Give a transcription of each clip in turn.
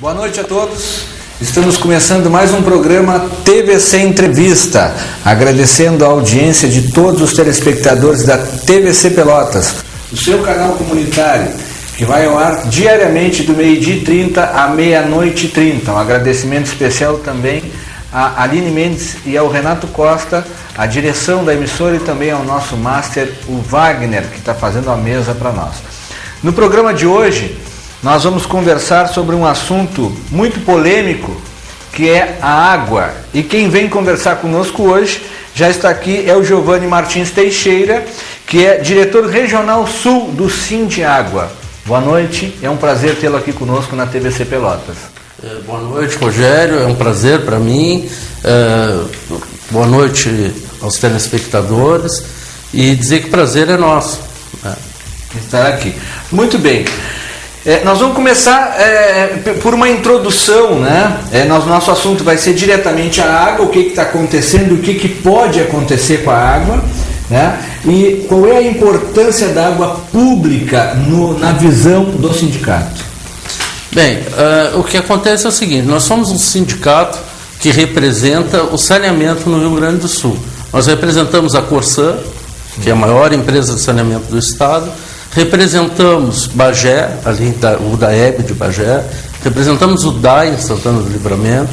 Boa noite a todos. Estamos começando mais um programa TVC Entrevista, agradecendo a audiência de todos os telespectadores da TVC Pelotas, o seu canal comunitário, que vai ao ar diariamente do 12h30 à meia-noite e 30. Um agradecimento especial também a Aline Mendes e ao Renato Costa, a direção da emissora, e também ao nosso master, o Wagner, que está fazendo a mesa para nós. No programa de hoje, nós vamos conversar sobre um assunto muito polêmico, que é a água. E quem vem conversar conosco hoje já está aqui, é o Giovanni Martins Teixeira, que é diretor regional sul do Sindiágua. Boa noite, é um prazer tê-lo aqui conosco na TVC Pelotas. Boa noite, Rogério, é um prazer para mim. Boa noite aos telespectadores e dizer que o prazer é nosso estar aqui. Muito bem. Nós vamos começar por uma introdução, né? Nosso assunto vai ser diretamente a água, o que está acontecendo, o que pode acontecer com a água, né? E qual é a importância da água pública na visão do sindicato. Bem, o que acontece é o seguinte: nós somos um sindicato que representa o saneamento no Rio Grande do Sul. Nós representamos a Corsã, que é a maior empresa de saneamento do estado, representamos Bagé, ali o DAEB de Bagé, representamos o DAI em Santana do Livramento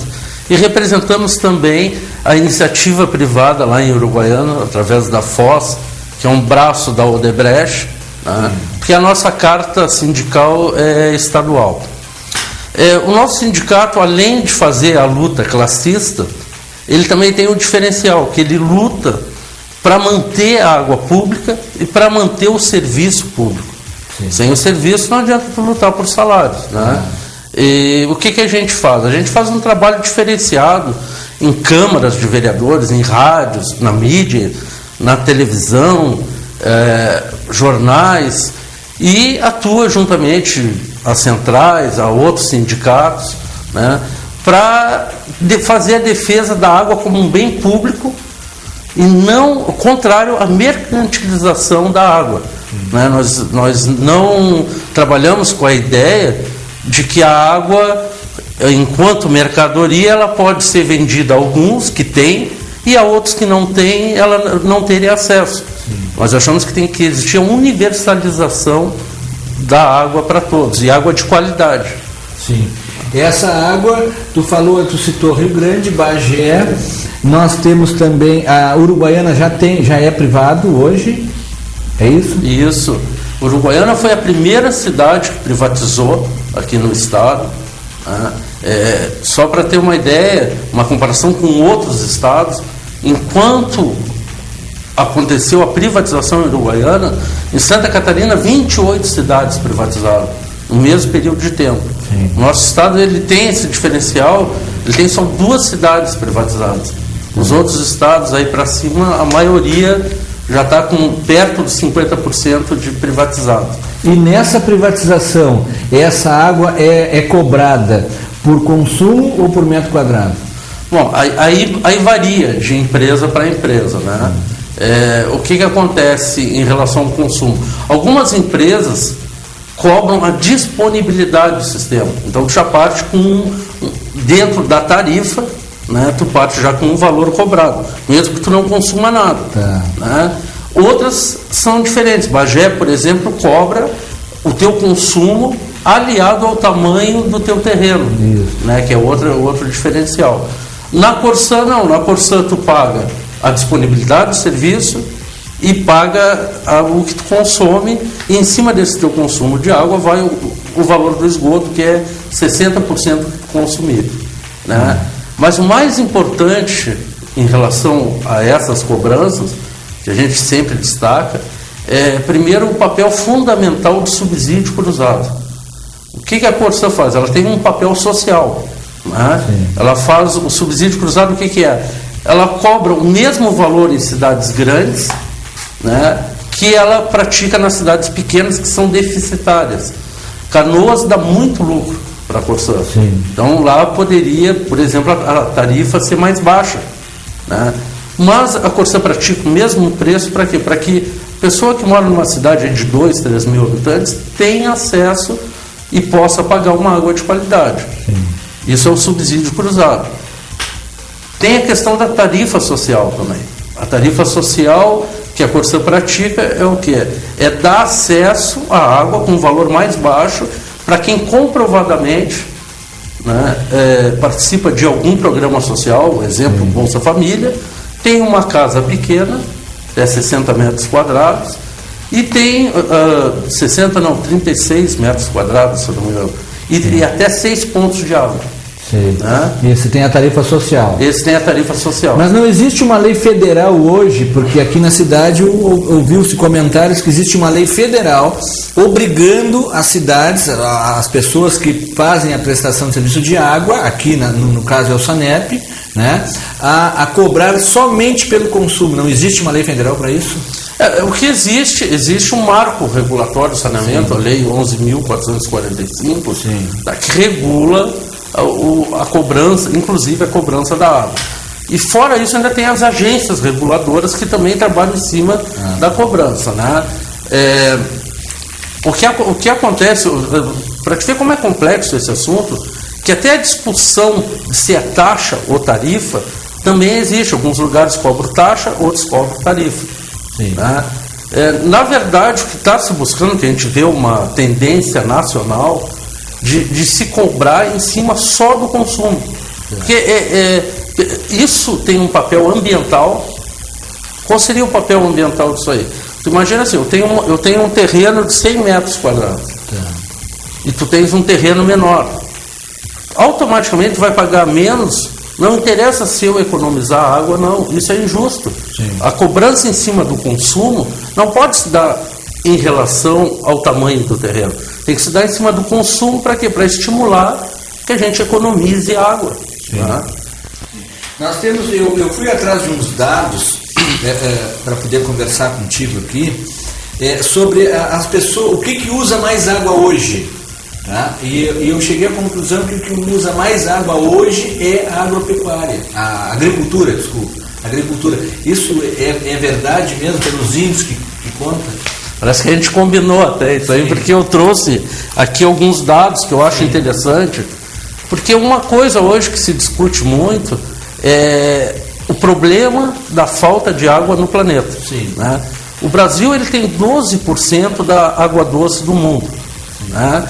e representamos também a iniciativa privada lá em Uruguaiana, através da FOS, que é um braço da Odebrecht, né? Porque a nossa carta sindical é estadual. O nosso sindicato, além de fazer a luta classista, ele também tem um diferencial, que ele luta para manter a água pública e para manter o serviço público. Sim. Sem o serviço não adianta lutar por salários, né? E o que a gente faz? A gente faz um trabalho diferenciado em câmaras de vereadores, em rádios, na mídia, na televisão, jornais, e atua juntamente às centrais, a outros sindicatos, né, para fazer a defesa da água como um bem público e não o contrário à mercantilização da água. Né? Nós não trabalhamos com a ideia de que a água, enquanto mercadoria, ela pode ser vendida a alguns que têm e a outros que não têm, ela não teria acesso. Nós achamos que tem que existir uma universalização da água para todos, e água de qualidade. Sim. Essa água, tu citou Rio Grande, Bagé, nós temos também, a Uruguaiana já é privado hoje, é isso? Isso. Uruguaiana foi a primeira cidade que privatizou aqui no estado. Só para ter uma ideia, uma comparação com outros estados, enquanto aconteceu a privatização uruguaiana, em Santa Catarina 28 cidades privatizaram no mesmo período de tempo. Sim. O nosso estado, ele tem esse diferencial, ele tem só 2 cidades privatizadas. Os outros estados aí para cima, a maioria já está com perto de 50% de privatizado. E nessa privatização, essa água é cobrada por consumo ou por metro quadrado? Bom, aí varia de empresa para empresa, né? O que acontece em relação ao consumo? Algumas empresas cobram a disponibilidade do sistema. Então, tu já parte dentro da tarifa, né, tu parte já com um valor cobrado, mesmo que tu não consuma nada. Tá. Né? Outras são diferentes. Bagé, por exemplo, cobra o teu consumo aliado ao tamanho do teu terreno, né, que é outro diferencial. Na Corsã, não. Na Corsã, tu paga a disponibilidade do serviço e paga o que tu consome, e em cima desse teu consumo de água vai o valor do esgoto, que é 60% consumido, né? Mas o mais importante em relação a essas cobranças, que a gente sempre destaca, primeiro, o papel fundamental do subsídio cruzado. O que a Corsã faz? Ela tem um papel social, né? Ela faz o subsídio cruzado. O que é? Ela cobra o mesmo valor em cidades grandes, né, que ela pratica nas cidades pequenas, que são deficitárias. Canoas dá muito lucro para a Corsã. Então lá poderia, por exemplo, a tarifa ser mais baixa, né? Mas a Corsã pratica o mesmo preço para quê? Para que a pessoa que mora numa cidade de 2, 3 mil habitantes tenha acesso e possa pagar uma água de qualidade. Sim. Isso é o subsídio cruzado. Tem a questão da tarifa social também. A tarifa social que a Corsã pratica é o quê? É dar acesso à água com um valor mais baixo para quem comprovadamente, né, participa de algum programa social, exemplo, Bolsa Família, tem uma casa pequena, 60 metros quadrados, e tem 36 metros quadrados, se eu não me engano, e até 6 pontos de água. Sim. Né? Esse tem a tarifa social. Esse tem a tarifa social. Mas não existe uma lei federal hoje, porque aqui na cidade ouviu-se comentários que existe uma lei federal obrigando as cidades, as pessoas que fazem a prestação de serviço de água, aqui no caso é o SANEP, né, a cobrar somente pelo consumo. Não existe uma lei federal para isso? O que existe um marco regulatório do saneamento, a Lei 11.445, que regula a cobrança, inclusive a cobrança da água. E fora isso ainda tem as agências reguladoras que também trabalham em cima da cobrança, né? O que acontece, para te ver como é complexo esse assunto, que até a discussão de se é taxa ou tarifa também existe. Alguns lugares cobram taxa, outros cobram tarifa. Né? Na verdade, o que está se buscando, que a gente vê uma tendência nacional de se cobrar em cima só do consumo. Porque isso tem um papel ambiental. Qual seria o papel ambiental disso aí? Tu imagina assim, eu tenho um terreno de 100 metros quadrados e tu tens um terreno menor. Automaticamente tu vai pagar menos, não interessa se eu economizar água, não, isso é injusto. A cobrança em cima do consumo não pode se dar em relação ao tamanho do terreno. Tem que se dar em cima do consumo para quê? Para estimular que a gente economize água. Tá? Nós temos, eu fui atrás de uns dados para poder conversar contigo aqui sobre as pessoas, o que usa mais água hoje. Tá? E eu cheguei à conclusão que o que usa mais água hoje é a agropecuária, a agricultura, desculpa. Agricultura. Isso é verdade mesmo, pelos índices que conta? Parece que a gente combinou até isso aí, porque eu trouxe aqui alguns dados que eu acho interessante, porque uma coisa hoje que se discute muito é o problema da falta de água no planeta. Né? O Brasil ele tem 12% da água doce do mundo. Né?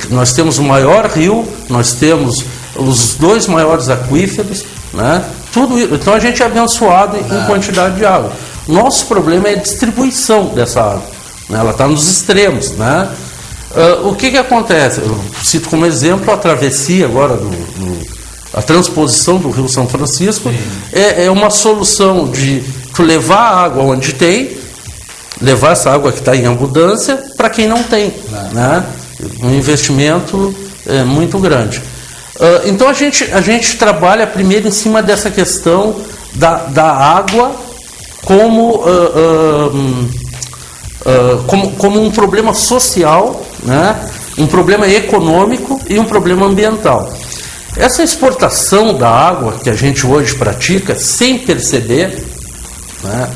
Nós temos o maior rio, nós temos os 2 maiores aquíferos, né? Tudo isso, então a gente é abençoado em quantidade de água. Nosso problema é a distribuição dessa água, né? Ela está nos extremos. Né? O que acontece? Eu cito como exemplo a travessia agora, a transposição do Rio São Francisco. É uma solução de tu levar a água onde tem, levar essa água que está em abundância para quem não tem. Né? Um investimento muito grande. Então a gente trabalha primeiro em cima dessa questão da água como um problema social, né? Um problema econômico e um problema ambiental. Essa exportação da água que a gente hoje pratica sem perceber, né?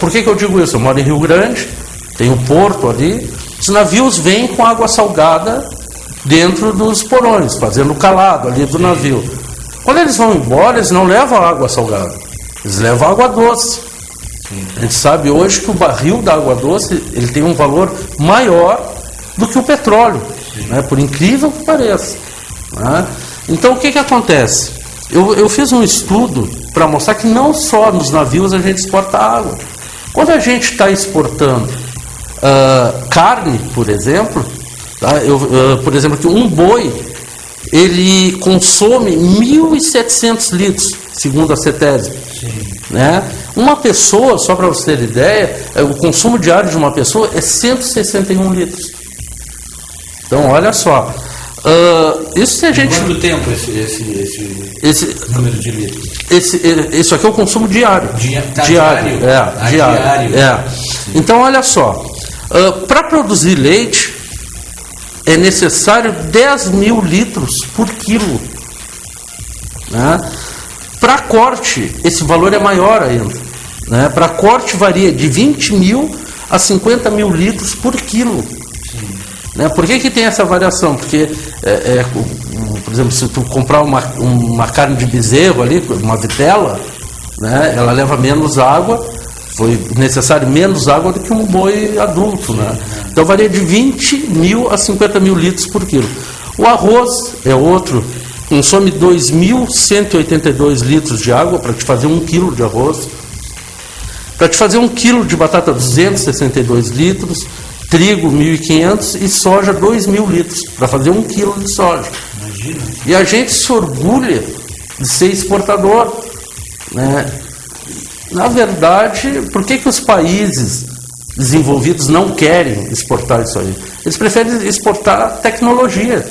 Por que eu digo isso? Eu moro em Rio Grande, tem um porto ali, os navios vêm com água salgada dentro dos porões, fazendo o calado ali do navio. Quando eles vão embora, eles não levam água salgada, eles levam água doce. A gente sabe hoje que o barril da água doce ele tem um valor maior do que o petróleo, né? Por incrível que pareça. Né? Então o que acontece? Eu fiz um estudo para mostrar que não só nos navios a gente exporta água. Quando a gente está exportando carne, por exemplo, tá? Por exemplo, que um boi ele consome 1.700 litros, segundo a CETESB. Né? Uma pessoa, só para você ter ideia, o consumo diário de uma pessoa é 161 litros. Então, olha só. Isso se a gente... Quanto tempo esse número de litros? Isso aqui é o consumo diário. Diário? Diário. Então, olha só. Para produzir leite, é necessário 10.000 litros por quilo. Né? Para corte, esse valor é maior ainda. Né? Para corte varia de 20.000 a 50.000 litros por quilo. Né? Por que tem essa variação? Porque, por exemplo, se tu comprar uma carne de bezerro ali, uma vitela, né, ela leva menos água, foi necessário menos água do que um boi adulto. Né? Então varia de 20 mil a 50 mil litros por quilo. O arroz é outro, consome 2.182 litros de água para te fazer 1 quilo de arroz. Para te fazer 1 quilo de batata, 262 litros, trigo 1.500 e soja 2.000 litros, para fazer 1 quilo de soja. Imagina. E a gente se orgulha de ser exportador. Né? Na verdade, por que os países desenvolvidos não querem exportar isso aí? Eles preferem exportar tecnologia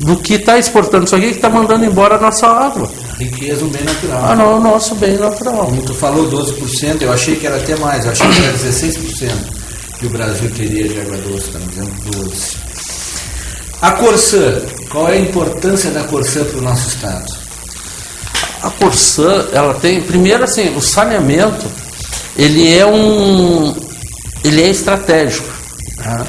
do que está exportando isso aqui, que está mandando embora a nossa água. A riqueza, o bem natural. O nosso bem natural. Como tu falou 12%, eu achei que era até mais, eu achei que era 16% que o Brasil teria de água doce, estamos dizendo 12%. A Corsã, qual é a importância da Corsã para o nosso estado? A Corsã, ela tem, primeiro assim, o saneamento, ele é estratégico. Né?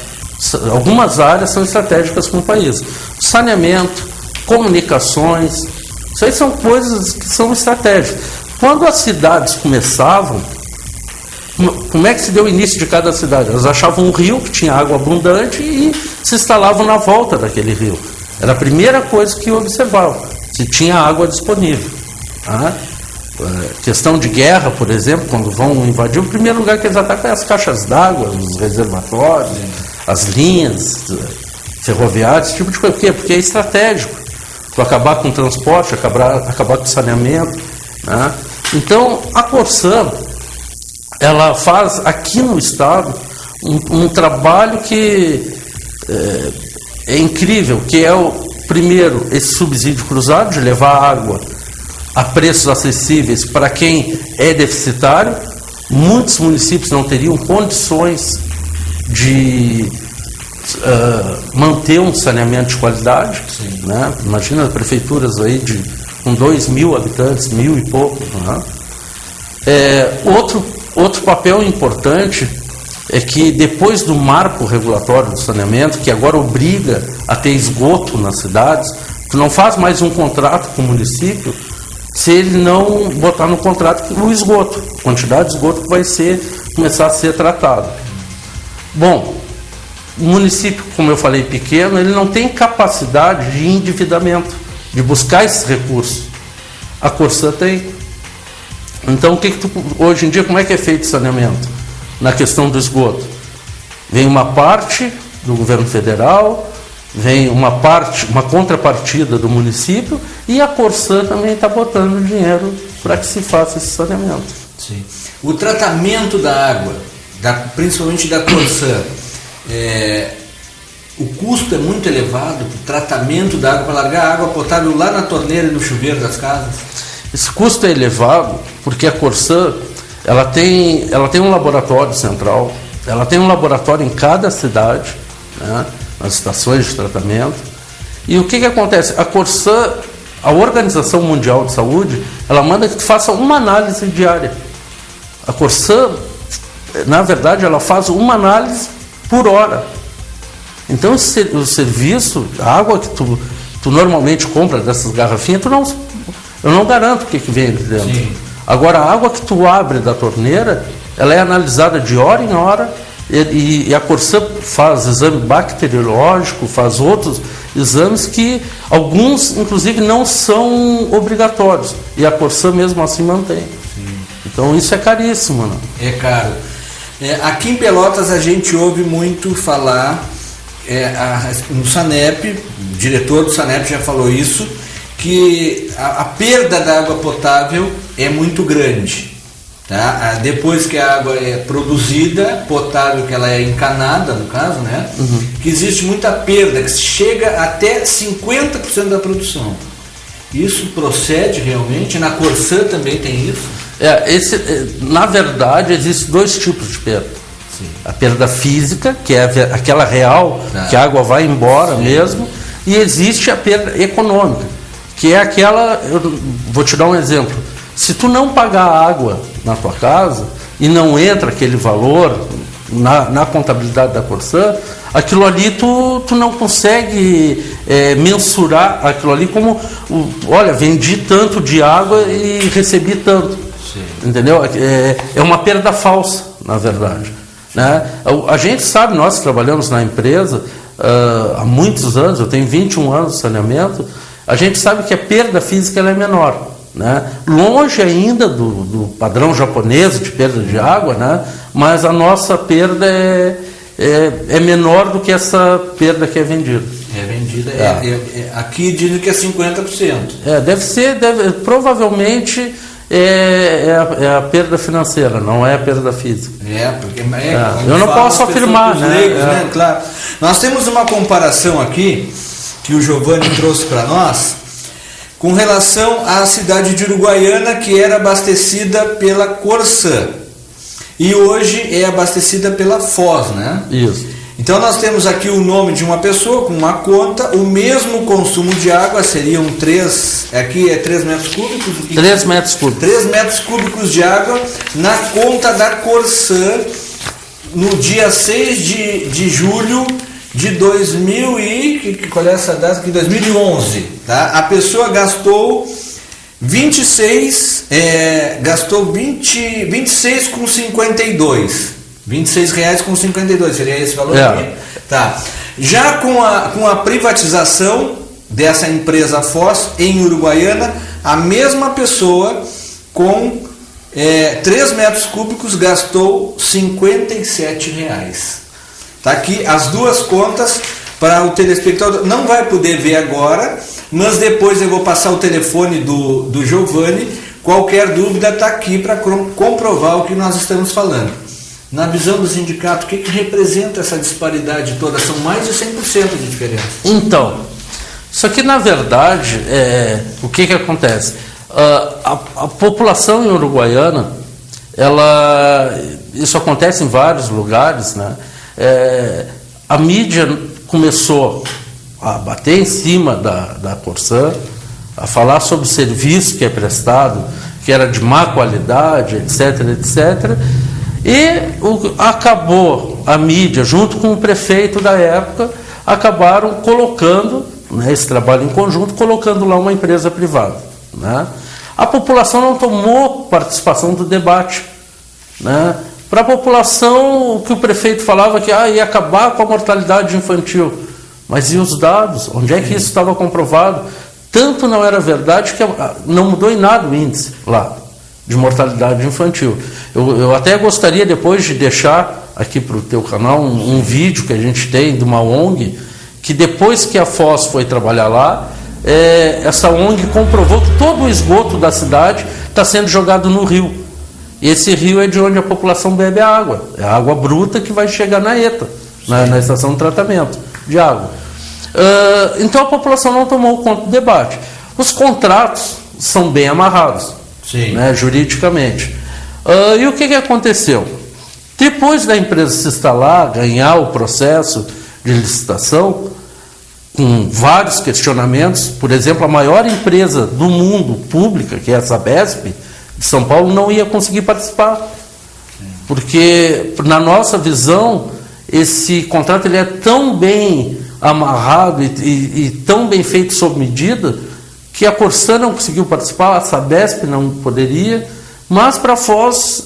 Algumas áreas são estratégicas para o país. Saneamento, comunicações, isso aí são coisas que são estratégicas. Quando as cidades começavam, como é que se deu o início de cada cidade? Elas achavam um rio que tinha água abundante e se instalavam na volta daquele rio. Era a primeira coisa que observavam, se tinha água disponível. Tá? Questão de guerra, por exemplo, quando vão invadir, o primeiro lugar que eles atacam é as caixas d'água, os reservatórios, as linhas ferroviárias, esse tipo de coisa. Por quê? Porque é estratégico. Tu acabar com o transporte, acabar com o saneamento. Né? Então, a Corsã, ela faz aqui no estado um trabalho que é incrível, que é primeiro, esse subsídio cruzado de levar água a preços acessíveis para quem é deficitário. Muitos municípios não teriam condições de manter um saneamento de qualidade. Né? Imagina prefeituras aí com 2.000 habitantes, 1.000 e pouco. Né? Outro papel importante é que depois do marco regulatório do saneamento, que agora obriga a ter esgoto nas cidades, tu não faz mais um contrato com o município se ele não botar no contrato o esgoto, a quantidade de esgoto que vai começar a ser tratado. Bom, o município, como eu falei, pequeno, ele não tem capacidade de endividamento, de buscar esses recursos. A Corsã tem. Então, hoje em dia, como é que é feito o saneamento? Na questão do esgoto. Vem uma parte do governo federal, vem uma contrapartida do município e a Corsã também está botando dinheiro para que se faça esse saneamento. Sim. O tratamento da água, principalmente da Corsã, o custo é muito elevado, o tratamento da água, para largar a água potável lá na torneira e no chuveiro das casas? Esse custo é elevado porque a Corsã ela tem um laboratório central, ela tem um laboratório em cada cidade, né, nas estações de tratamento. E o que acontece? A Corsã, a Organização Mundial de Saúde, ela manda que tu faça uma análise diária. A Corsã, na verdade, ela faz uma análise por hora. Então, o serviço, a água que tu normalmente compra dessas garrafinhas, eu não garanto o que vem ali dentro. Sim. Agora, a água que tu abre da torneira, ela é analisada de hora em hora e a Corsã faz exame bacteriológico, faz outros exames que alguns, inclusive, não são obrigatórios. E a Corsã, mesmo assim, mantém. Sim. Então, isso é caríssimo. Né? É caro. Aqui em Pelotas, a gente ouve muito falar, no SANEP, o diretor do SANEP já falou isso, que a perda da água potável é muito grande. Tá? Depois que a água é produzida, potável, que ela é encanada, no caso, né? Uhum. Que existe muita perda, que chega até 50% da produção. Isso procede realmente? Na Corsã também tem isso? Na verdade, existem dois tipos de perda. Sim. A perda física, que é aquela real, que a água vai embora. Sim. Mesmo, e existe a perda econômica, que é aquela, eu vou te dar um exemplo, se tu não pagar água na tua casa e não entra aquele valor na contabilidade da Corsã, aquilo ali tu não consegue mensurar aquilo ali como, olha, vendi tanto de água e recebi tanto. Sim. Entendeu? É uma perda falsa, na verdade. Né? A gente sabe, nós trabalhamos na empresa há muitos anos, eu tenho 21 anos de saneamento, a gente sabe que a perda física ela é menor. Né? Longe ainda do padrão japonês de perda de água, né? Mas a nossa perda é menor do que essa perda que é vendida. É vendida, aqui dizem que é 50%. Provavelmente é a perda financeira, não é a perda física. Porque eu não posso afirmar, né? Leigos, né? Claro. Nós temos uma comparação aqui que o Giovanni trouxe para nós, com relação à cidade de Uruguaiana, que era abastecida pela Corsã e hoje é abastecida pela Foz, né? Isso. Então nós temos aqui o nome de uma pessoa com uma conta, o mesmo consumo de água seriam 3 metros cúbicos? 3 metros cúbicos. 3 metros cúbicos de água na conta da Corsã no dia 6 de julho de 2011, tá? A pessoa gastou 26,52. R$26,52, seria esse valor aqui? Tá. Já com a privatização dessa empresa Foz em Uruguaiana, a mesma pessoa com 3 metros cúbicos gastou R$57. Está aqui as duas contas para o telespectador. Não vai poder ver agora, mas depois eu vou passar o telefone do Giovanni. Qualquer dúvida está aqui para comprovar o que nós estamos falando. Na visão do sindicato, o que representa essa disparidade toda? São mais de 100% de diferença. Então, isso aqui na verdade, o que acontece? A população em Uruguaiana, isso acontece em vários lugares, né? A mídia começou a bater em cima da Corsã, a falar sobre o serviço que é prestado, que era de má qualidade, etc, etc. E acabou a mídia, junto com o prefeito da época, acabaram colocando, né, esse trabalho em conjunto, colocando lá uma empresa privada. Né? A população não tomou participação do debate. Né? Para a população, o que o prefeito falava que ia acabar com a mortalidade infantil. Mas e os dados? Onde é que isso estava comprovado? Tanto não era verdade que não mudou em nada o índice lá de mortalidade infantil. Eu até gostaria depois de deixar aqui para o teu canal um vídeo que a gente tem de uma ONG, que depois que a Foz foi trabalhar lá, essa ONG comprovou que todo o esgoto da cidade está sendo jogado no rio. E esse rio é de onde a população bebe a água. É a água bruta que vai chegar na ETA, na estação de tratamento de água. Então a população não tomou conta do debate. Os contratos são bem amarrados, né, juridicamente. E o que aconteceu? Depois da empresa se instalar, ganhar o processo de licitação, com vários questionamentos, por exemplo, a maior empresa do mundo pública, que é a Sabesp, de São Paulo, não ia conseguir participar. Porque, na nossa visão, esse contrato ele é tão bem amarrado e tão bem feito sob medida, que a Corsã não conseguiu participar, a Sabesp não poderia, mas para a Foz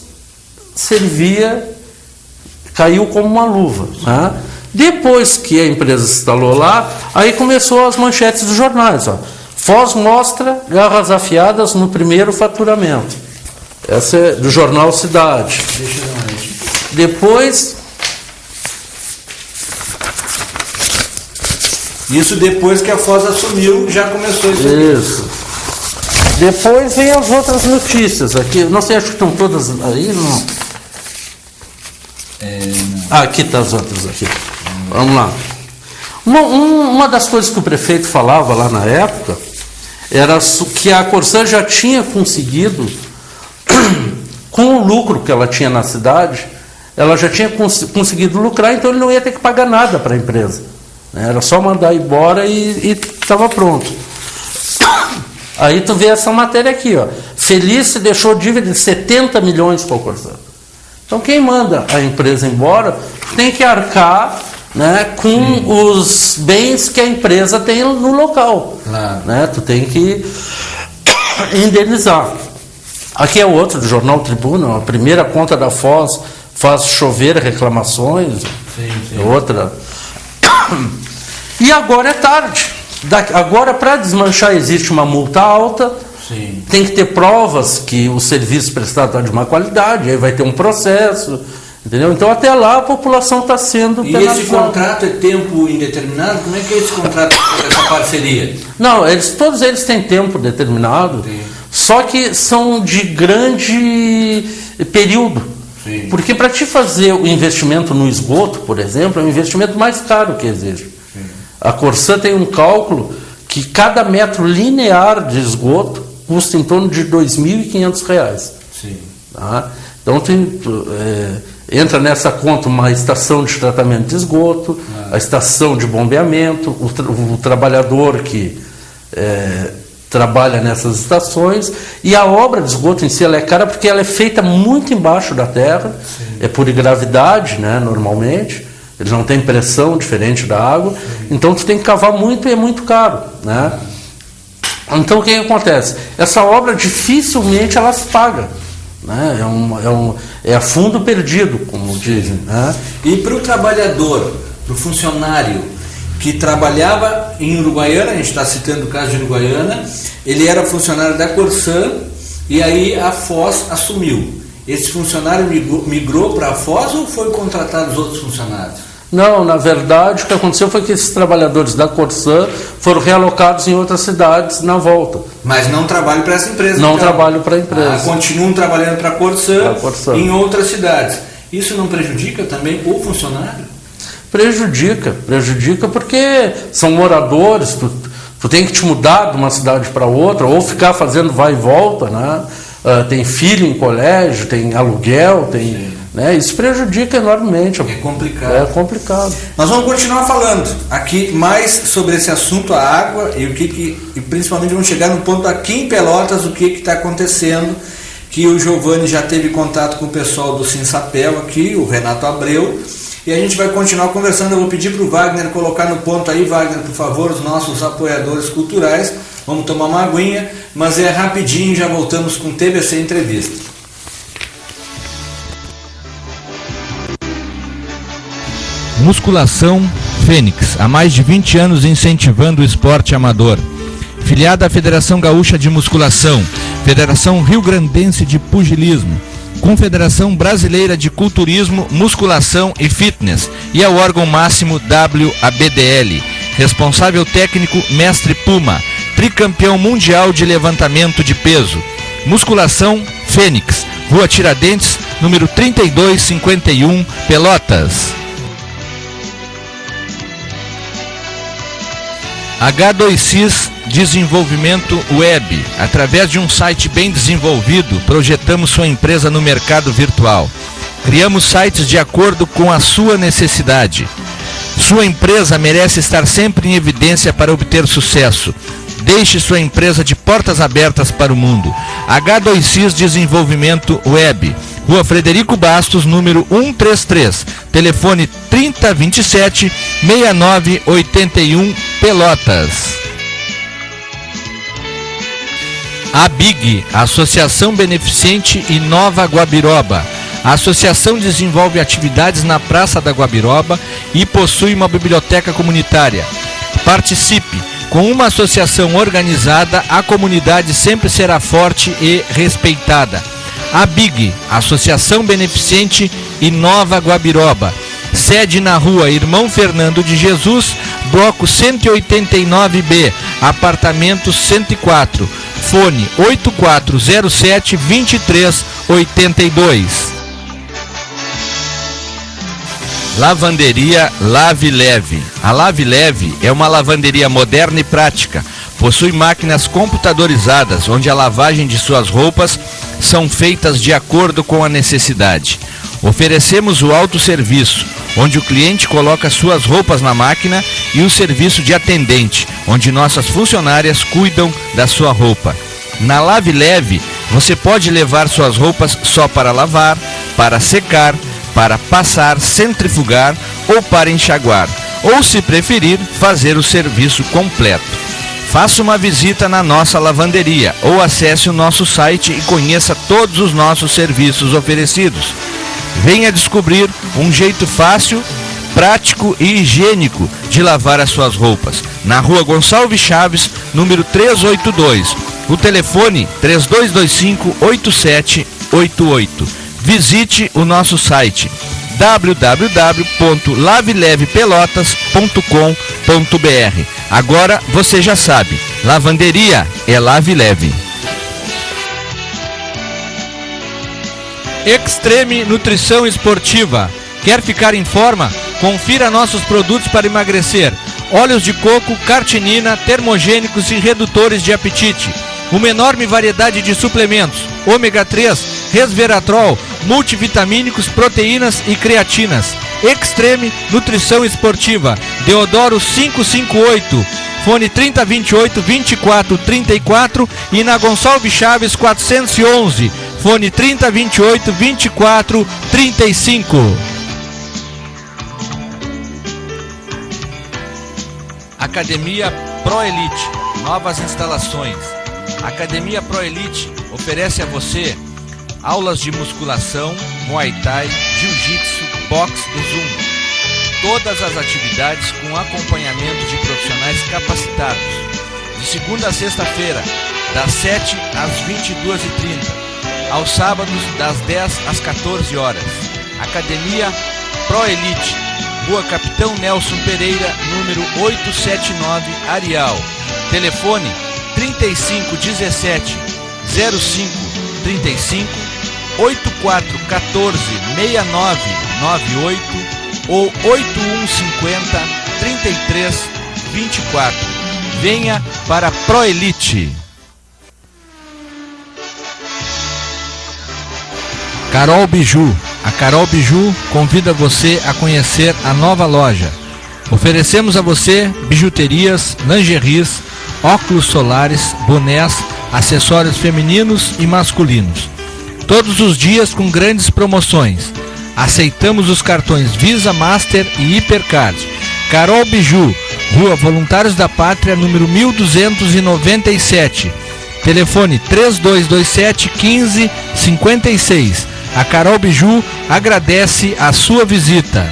caiu como uma luva. Né? Depois que a empresa se instalou lá, aí começou as manchetes dos jornais. Foz mostra garras afiadas no primeiro faturamento. Essa é do jornal Cidade. Depois... Isso depois que a Foz assumiu, já começou isso. Depois vem as outras notícias. Aqui, não sei, acho que estão todas aí, não? Aqui estão as outras aqui. Vamos lá. Uma das coisas que o prefeito falava lá na época era que a Corsã já tinha conseguido, com o lucro que ela tinha na cidade, ela já tinha conseguido lucrar, então ele não ia ter que pagar nada para a empresa. Era só mandar embora e estava pronto. Aí tu vê essa matéria aqui, ó. Felice deixou dívida de 70 milhões para a Corsã. Então quem manda a empresa embora tem que arcar, né, com os bens que a empresa tem no local. Né? Tu tem que indenizar. Aqui é outro do Jornal Tribuna, a primeira conta da Foz faz chover reclamações, outra. E agora é tarde. Agora, para desmanchar, existe uma multa alta. Tem que ter provas que o serviço prestado está de má qualidade, aí vai ter um processo, entendeu? Então até lá a população está sendo penalizada. E esse contrato é tempo indeterminado? Como é que é esse contrato, essa parceria? Não, todos eles têm tempo determinado, só que são de grande período. Porque para te fazer o investimento no esgoto, por exemplo, é o investimento mais caro que existe. A Corsã tem um cálculo que cada metro linear de esgoto custa em torno de R$ 2.500. Tá? Então entra nessa conta uma estação de tratamento de esgoto, a estação de bombeamento, o trabalhador que trabalha nessas estações, e a obra de esgoto em si ela é cara porque ela é feita muito embaixo da terra, é por gravidade, né, normalmente, ele não tem pressão diferente da água, então tu tem que cavar muito e é muito caro, né? Então o que acontece? Essa obra dificilmente ela se paga, né? É a fundo perdido, como dizem, né? E para o trabalhador, para o funcionário que trabalhava em Uruguaiana, a gente está citando o caso de Uruguaiana, ele era funcionário da Corsã e aí a Foz assumiu. Esse funcionário migrou para a Foz ou foi contratado os outros funcionários? Não, na verdade o que aconteceu foi que esses trabalhadores da Corsã foram realocados em outras cidades na volta. Mas não trabalham para essa empresa? Não trabalham para a empresa. Continuam trabalhando para a Corsã em outras cidades. Isso não prejudica também o funcionário? Prejudica porque são moradores, tu tem que te mudar de uma cidade para outra, ou ficar fazendo vai e volta, né? Tem filho em colégio, tem aluguel, né? Isso prejudica enormemente. É complicado. É complicado. Nós vamos continuar falando aqui mais sobre esse assunto, a água, e principalmente vamos chegar no ponto aqui em Pelotas, o que está acontecendo, que o Giovanni já teve contato com o pessoal do Sinsapel aqui, o Renato Abreu, e a gente vai continuar conversando. Eu vou pedir para o Wagner colocar no ponto aí, Wagner, por favor, os nossos apoiadores culturais. Vamos tomar uma aguinha, mas é rapidinho, já voltamos com TVC Entrevista. Musculação Fênix, há mais de 20 anos incentivando o esporte amador. Filiada à Federação Gaúcha de Musculação, Federação Rio-Grandense de Pugilismo, Confederação Brasileira de Culturismo, Musculação e Fitness e ao órgão máximo WABDL. Responsável técnico Mestre Puma, tricampeão mundial de levantamento de peso. Musculação Fênix, Rua Tiradentes, número 3251, Pelotas. H2Cis Desenvolvimento Web. Através de um site bem desenvolvido, projetamos sua empresa no mercado virtual. Criamos sites de acordo com a sua necessidade. Sua empresa merece estar sempre em evidência para obter sucesso. Deixe sua empresa de portas abertas para o mundo. H2Cis Desenvolvimento Web. Rua Frederico Bastos, número 133. Telefone 3027-6981, Pelotas. A BIG, Associação Beneficente Inova Guabiroba. A associação desenvolve atividades na Praça da Guabiroba e possui uma biblioteca comunitária. Participe! Com uma associação organizada, a comunidade sempre será forte e respeitada. A BIG, Associação Beneficente Inova Guabiroba. Sede na Rua Irmão Fernando de Jesus, bloco 189B, apartamento 104. Fone 8407-2382. Lavanderia Lave Leve. A Lave Leve é uma lavanderia moderna e prática. Possui máquinas computadorizadas, onde a lavagem de suas roupas são feitas de acordo com a necessidade. Oferecemos o autosserviço, onde o cliente coloca suas roupas na máquina, e o serviço de atendente, onde nossas funcionárias cuidam da sua roupa. Na Lave Leve, você pode levar suas roupas só para lavar, para secar, para passar, centrifugar ou para enxaguar, ou se preferir, fazer o serviço completo. Faça uma visita na nossa lavanderia ou acesse o nosso site e conheça todos os nossos serviços oferecidos. Venha descobrir um jeito fácil, prático e higiênico de lavar as suas roupas. Na Rua Gonçalves Chaves, número 382. O telefone 3225-8788. Visite o nosso site www.lavelevepelotas.com.br. Agora você já sabe, lavanderia é Lave Leve. Extreme Nutrição Esportiva. Quer ficar em forma? Confira nossos produtos para emagrecer. Óleos de coco, cartinina, termogênicos e redutores de apetite. Uma enorme variedade de suplementos, ômega 3, resveratrol, multivitamínicos, proteínas e creatinas. Extreme Nutrição Esportiva, Deodoro 558, fone 3028-2434 e na Gonçalves Chaves 411, fone 3028-2435. Academia Pro Elite, novas instalações. A Academia Pro Elite oferece a você aulas de musculação, muay thai, jiu-jitsu, boxe e zumba. Todas as atividades com acompanhamento de profissionais capacitados. De segunda a sexta-feira, das 7 às 22h30. Aos sábados, das 10 às 14 horas. Academia Pro Elite, Rua Capitão Nelson Pereira, número 879, Areal. Telefone 3517 0535 8414 6998 ou 8150 3324. Venha para Pro Elite. Carol Biju. A Carol Biju convida você a conhecer a nova loja. Oferecemos a você bijuterias, lingeries, óculos solares, bonés, acessórios femininos e masculinos. Todos os dias com grandes promoções. Aceitamos os cartões Visa, Master e Hipercard. Carol Biju, Rua Voluntários da Pátria, número 1297. Telefone 3227-1556. A Carol Biju agradece a sua visita.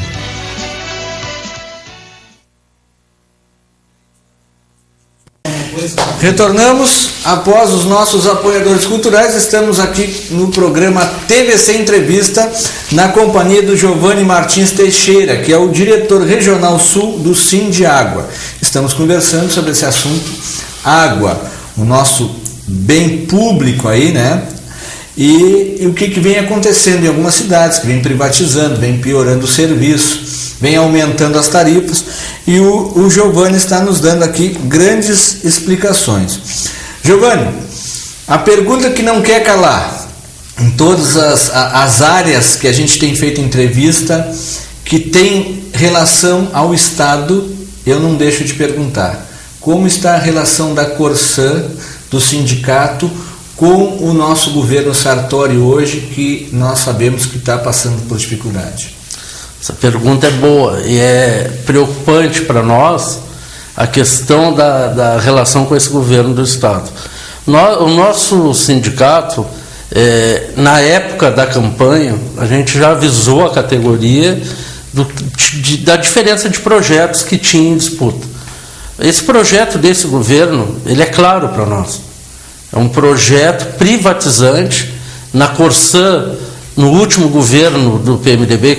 Retornamos após os nossos apoiadores culturais. Estamos aqui no programa TVC Entrevista, na companhia do Giovanni Martins Teixeira, que é o diretor regional sul do Sindiágua. Estamos conversando sobre esse assunto, água, o nosso bem público aí, né? E o que vem acontecendo em algumas cidades, que vem privatizando, vem piorando o serviço, vem aumentando as tarifas, e o Giovanni está nos dando aqui grandes explicações. Giovanni, a pergunta que não quer calar, em todas as áreas que a gente tem feito entrevista, que tem relação ao Estado, eu não deixo de perguntar: como está a relação da Corsã, do sindicato, com o nosso governo Sartori hoje, que nós sabemos que está passando por dificuldade? Essa pergunta é boa e é preocupante para nós a questão da relação com esse governo do Estado. O nosso sindicato, na época da campanha, a gente já avisou a categoria da diferença de projetos que tinha em disputa. Esse projeto desse governo, ele é claro para nós. É um projeto privatizante. Na Corsã, no último governo do PMDB,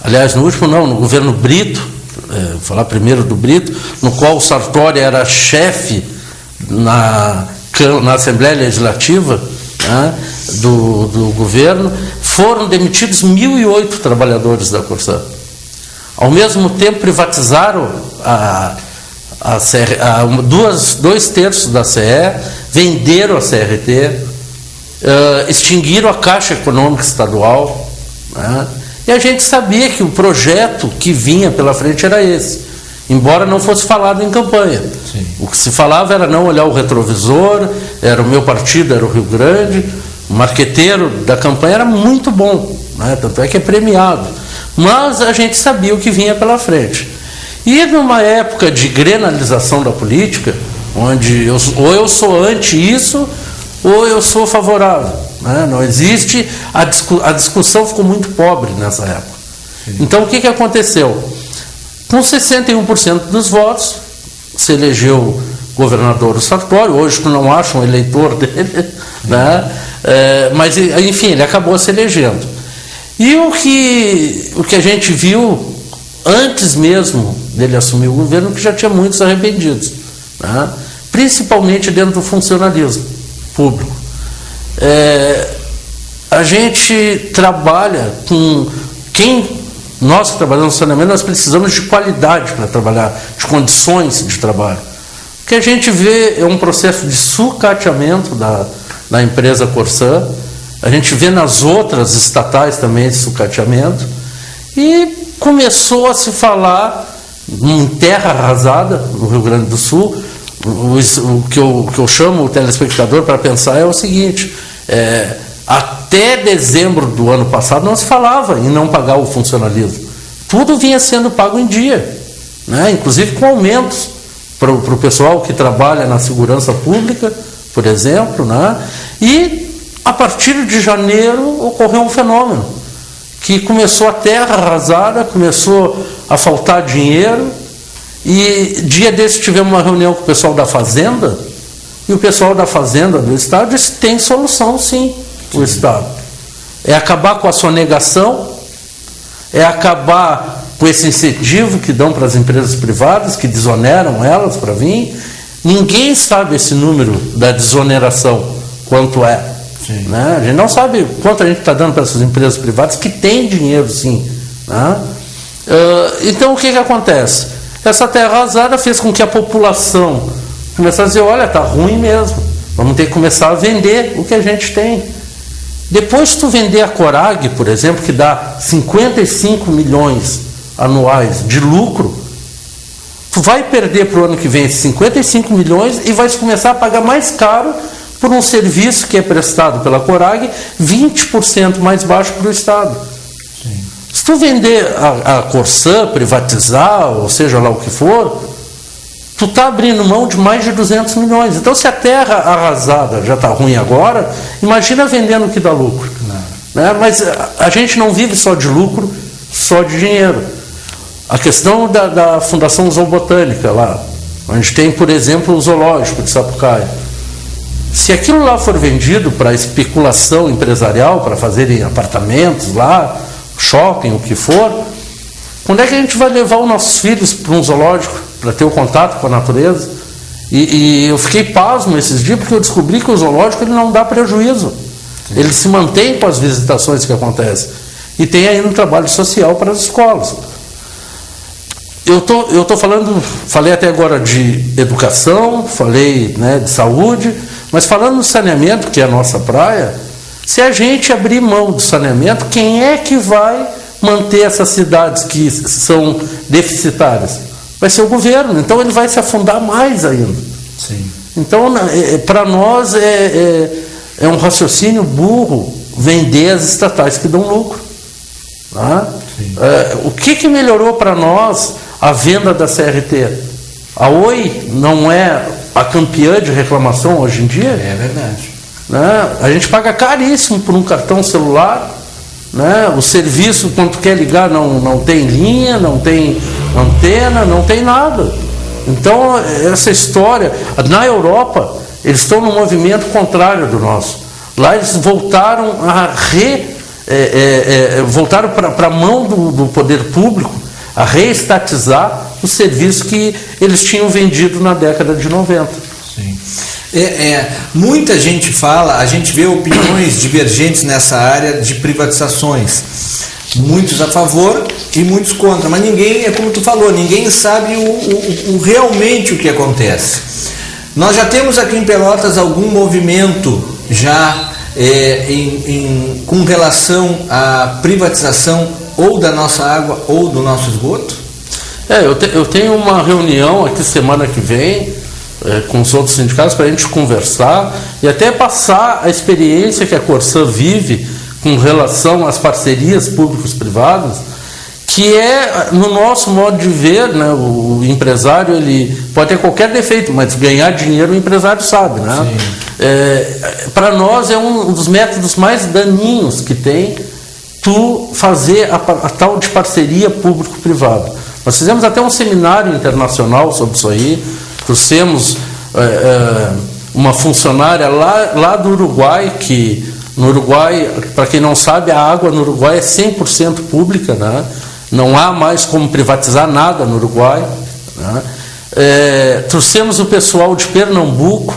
aliás, no último não, no governo Brito, vou falar primeiro do Brito, no qual o Sartori era chefe na Assembleia Legislativa, né, do governo, foram demitidos 1.008 trabalhadores da Corsã. Ao mesmo tempo, privatizaram dois terços da CE, venderam a CRT, extinguiram a Caixa Econômica Estadual, né? E a gente sabia que o projeto que vinha pela frente era esse, embora não fosse falado em campanha. Sim. O que se falava era não olhar o retrovisor, era o meu partido, era o Rio Grande, O marqueteiro da campanha era muito bom, né? Tanto é que é premiado. Mas a gente sabia o que vinha pela frente. E numa época de grenalização da política, onde ou eu sou anti isso, ou eu sou favorável, né? Não existe, a discussão ficou muito pobre nessa época. Sim. Então o que aconteceu? Com 61% dos votos, se elegeu governador Sartori. Hoje tu não acha um eleitor dele, né? Mas enfim, ele acabou se elegendo. E o que a gente viu antes mesmo dele assumir o governo, que já tinha muitos arrependidos, né? Principalmente dentro do funcionalismo público. A gente trabalha com nós que trabalhamos no saneamento, nós precisamos de qualidade para trabalhar, de condições de trabalho. O que a gente vê é um processo de sucateamento da empresa Corsã, a gente vê nas outras estatais também esse sucateamento, e começou a se falar em terra arrasada, no Rio Grande do Sul. O que eu chamo o telespectador para pensar é o seguinte: até dezembro do ano passado não se falava em não pagar o funcionalismo. Tudo vinha sendo pago em dia, né? Inclusive com aumentos para o pessoal que trabalha na segurança pública, por exemplo, né? E a partir de janeiro ocorreu um fenômeno que começou a terra arrasada, começou a faltar dinheiro. E dia desse tivemos uma reunião com o pessoal da Fazenda, e o pessoal da Fazenda do Estado disse: tem solução sim, o Estado. É acabar com a sonegação, é acabar com esse incentivo que dão para as empresas privadas, que desoneram elas para vir. Ninguém sabe esse número da desoneração, quanto é. Né? A gente não sabe quanto a gente está dando para essas empresas privadas, que têm dinheiro sim. Né? Então o que acontece? Essa terra arrasada fez com que a população começasse a dizer: olha, está ruim mesmo, vamos ter que começar a vender o que a gente tem. Depois tu vender a Corag, por exemplo, que dá 55 milhões anuais de lucro, tu vai perder para o ano que vem esses 55 milhões e vai começar a pagar mais caro por um serviço que é prestado pela Corag, 20% mais baixo para o Estado. Sim. Se tu vender a Corsã, privatizar, ou seja lá o que for, tu está abrindo mão de mais de 200 milhões. Então, se a terra arrasada já está ruim agora, imagina vendendo o que dá lucro. Né? Mas a gente não vive só de lucro, só de dinheiro. A questão da Fundação Zoobotânica lá, onde tem, por exemplo, o zoológico de Sapucaia. Se aquilo lá for vendido para especulação empresarial, para fazerem apartamentos lá, shopping, o que for, quando é que a gente vai levar os nossos filhos para um zoológico, para ter o contato com a natureza? E eu fiquei pasmo esses dias, porque eu descobri que o zoológico ele não dá prejuízo. Sim. Ele se mantém com as visitações que acontecem. E tem ainda um trabalho social para as escolas. Eu tô falei até agora de educação, falei, né, de saúde, mas falando no saneamento, que é a nossa praia, se a gente abrir mão do saneamento, quem é que vai manter essas cidades que são deficitárias? Vai ser o governo, então ele vai se afundar mais ainda. Sim. Então, para nós, é um raciocínio burro vender as estatais que dão lucro. Tá? O que melhorou para nós a venda da CRT? A Oi não é a campeã de reclamação hoje em dia? É verdade. Né? A gente paga caríssimo por um cartão celular, né? O serviço, quando tu quer ligar, não tem linha, não tem antena, não tem nada. Então, essa história, na Europa, eles estão num movimento contrário do nosso. Lá eles voltaram voltaram para a mão do poder público a reestatizar o serviço que eles tinham vendido na década de 90. Sim. Muita gente fala, a gente vê opiniões divergentes nessa área de privatizações. Muitos a favor e muitos contra, mas ninguém, é como tu falou, ninguém sabe realmente o que acontece. Nós já temos aqui em Pelotas algum movimento já com relação à privatização ou da nossa água ou do nosso esgoto? Eu tenho uma reunião aqui semana que vem com os outros sindicatos para a gente conversar e até passar a experiência que a Corsã vive com relação às parcerias públicos-privadas, que é, no nosso modo de ver, né, o empresário ele pode ter qualquer defeito, mas ganhar dinheiro o empresário sabe. Né? Para nós é um dos métodos mais daninhos que tem tu fazer a tal de parceria público-privada. Nós fizemos até um seminário internacional sobre isso aí, trouxemos uma funcionária lá do Uruguai, que no Uruguai, para quem não sabe, a água no Uruguai é 100% pública, né? Não há mais como privatizar nada no Uruguai. Né? Trouxemos o pessoal de Pernambuco,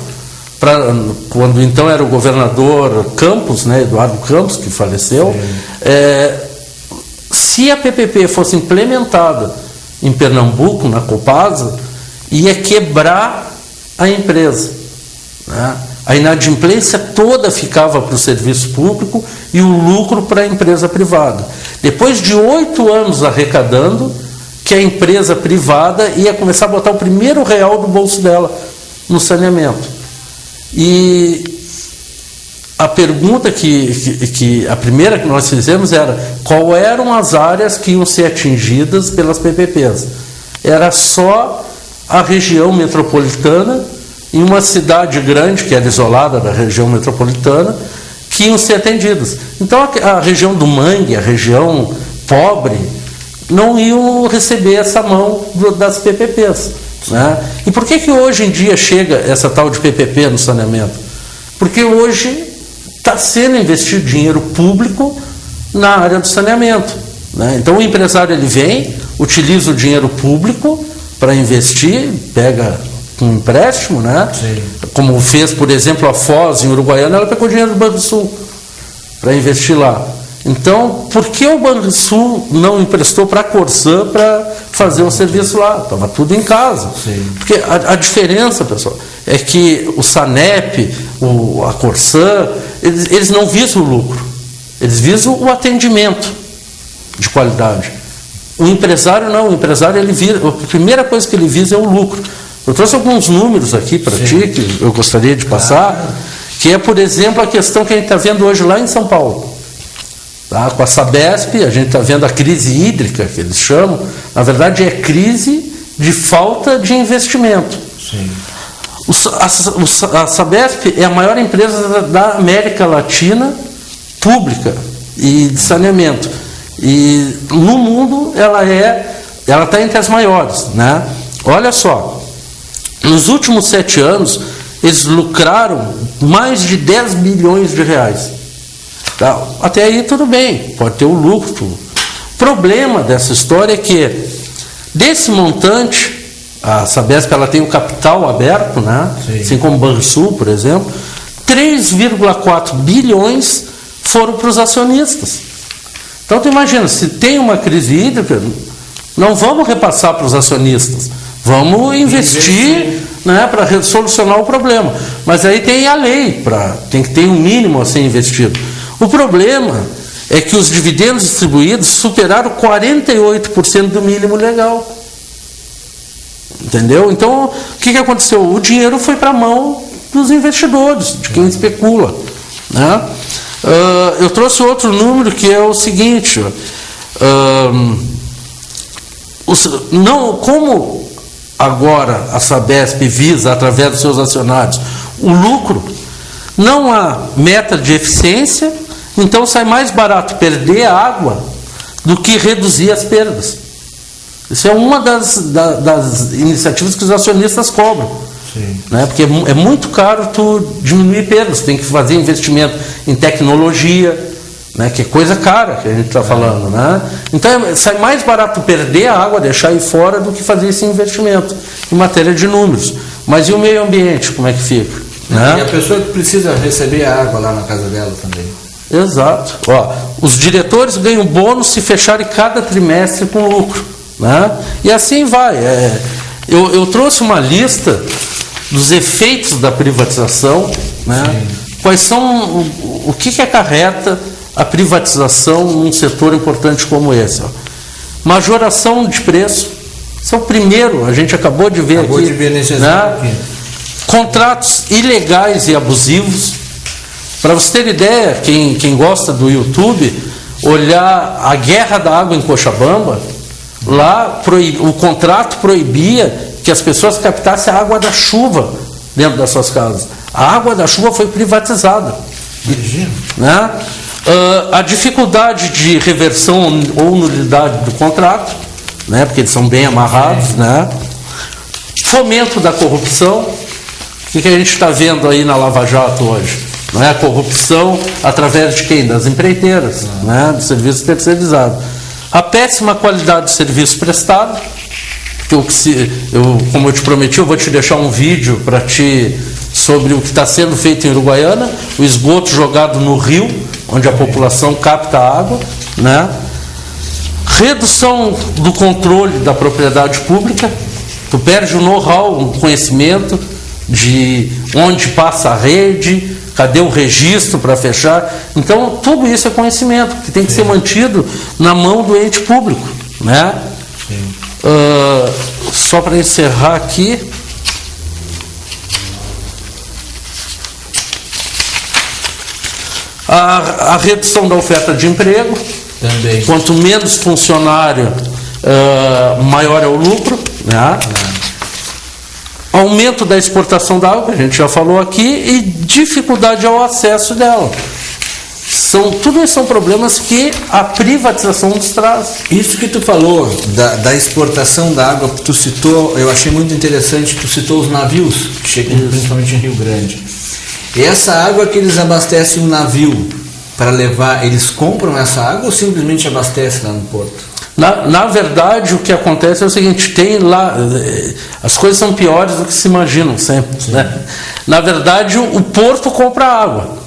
quando então era o governador Campos, né, Eduardo Campos, que faleceu. Se a PPP fosse implementada em Pernambuco, na Copasa, ia quebrar a empresa. Né? A inadimplência toda ficava para o serviço público e o lucro para a empresa privada. Depois de 8 anos arrecadando, que a empresa privada ia começar a botar o primeiro real do bolso dela no saneamento. E a pergunta a primeira que nós fizemos era qual eram as áreas que iam ser atingidas pelas PPPs. Era só a região metropolitana e uma cidade grande, que era isolada da região metropolitana, que iam ser atendidas. Então a região do Mangue, a região pobre, não iam receber essa mão das PPPs. Né? E por que hoje em dia chega essa tal de PPP no saneamento? Porque hoje está sendo investido dinheiro público na área do saneamento. Né? Então o empresário ele vem, utiliza o dinheiro público para investir, pega um empréstimo, né? Como fez, por exemplo, a Foz em Uruguaiana, ela pegou dinheiro do Banrisul para investir lá. Então, por que o Banrisul não emprestou para a Corsã para fazer um serviço lá? Estava tudo em casa. Porque a diferença, pessoal, é que o Sanep, a Corsã, eles não visam o lucro, eles visam o atendimento de qualidade. O empresário não, o empresário a primeira coisa que ele visa é o lucro. Eu trouxe alguns números aqui para ti, que eu gostaria de passar, que é, por exemplo, a questão que a gente está vendo hoje lá em São Paulo. Tá? Com a Sabesp, a gente está vendo a crise hídrica, que eles chamam, na verdade é crise de falta de investimento. A Sabesp é a maior empresa da América Latina pública e de saneamento. E no mundo ela está entre as maiores. Né? Olha só. Nos últimos 7 anos, eles lucraram mais de 10 bilhões de reais. Tá? Até aí tudo bem, pode ter o lucro. O problema dessa história é que, desse montante, a Sabesp ela tem o capital aberto, né? Assim como o Banrisul, por exemplo, 3,4 bilhões foram para os acionistas. Então, tu imagina, se tem uma crise hídrica, não vamos repassar para os acionistas. Vamos investir, né, para solucionar o problema. Mas aí tem a lei, tem que ter um mínimo a ser investido. O problema é que os dividendos distribuídos superaram 48% do mínimo legal. Entendeu? Então, o que aconteceu? O dinheiro foi para a mão dos investidores, de quem especula. Né? Eu trouxe outro número que é o seguinte. Como agora a Sabesp visa, através dos seus acionários, o lucro, não há meta de eficiência, então sai mais barato perder a água do que reduzir as perdas. Isso é uma das iniciativas que os acionistas cobram. Né? Porque é muito caro tu diminuir perdas, tem que fazer investimento em tecnologia, né? Que é coisa cara que a gente está falando. Né? Então sai mais barato perder a água, deixar aí fora, do que fazer esse investimento em matéria de números. Mas e o meio ambiente, como é que fica? Né? E a pessoa que precisa receber a água lá na casa dela também. Exato. Ó, os diretores ganham bônus se fecharem cada trimestre com lucro. Né? E assim vai. Eu trouxe uma lista dos efeitos da privatização, né? Quais são, o que acarreta a privatização num setor importante como esse. Ó. Majoração de preço, esse é o primeiro, a gente acabou de ver aqui. De ver nesse né? Contratos ilegais e abusivos. Para você ter ideia, quem gosta do YouTube, olhar a Guerra da Água em Cochabamba, lá o contrato proibia que as pessoas captassem a água da chuva dentro das suas casas. A água da chuva foi privatizada. Imagina. Né? A dificuldade de reversão ou nulidade do contrato, né? Porque eles são bem amarrados, né? Fomento da corrupção. O que a gente está vendo aí na Lava Jato hoje? Não é a corrupção através de quem? Das empreiteiras, né? Do serviço terceirizado. A péssima qualidade do serviço prestado. Como eu te prometi, eu vou te deixar um vídeo para ti sobre o que está sendo feito em Uruguaiana, o esgoto jogado no rio, onde a população capta a água, né? Redução do controle da propriedade pública, tu perde o know-how, o conhecimento de onde passa a rede, cadê o registro para fechar. Então, tudo isso é conhecimento que tem que ser mantido na mão do ente público, né? Só para encerrar aqui, a redução da oferta de emprego. Também. Quanto menos funcionário, maior é o lucro, né? Aumento da exportação da água, a gente já falou aqui, e dificuldade ao acesso dela. Tudo isso são problemas que a privatização nos traz. Isso que tu falou da exportação da água, tu citou, eu achei muito interessante, tu citou os navios que chegam principalmente em Rio Grande. E essa água que eles abastecem o navio para levar, eles compram essa água ou simplesmente abastecem lá no porto? Na verdade, o que acontece é o seguinte, tem lá, as coisas são piores do que se imaginam sempre, né? Na verdade, o porto compra água.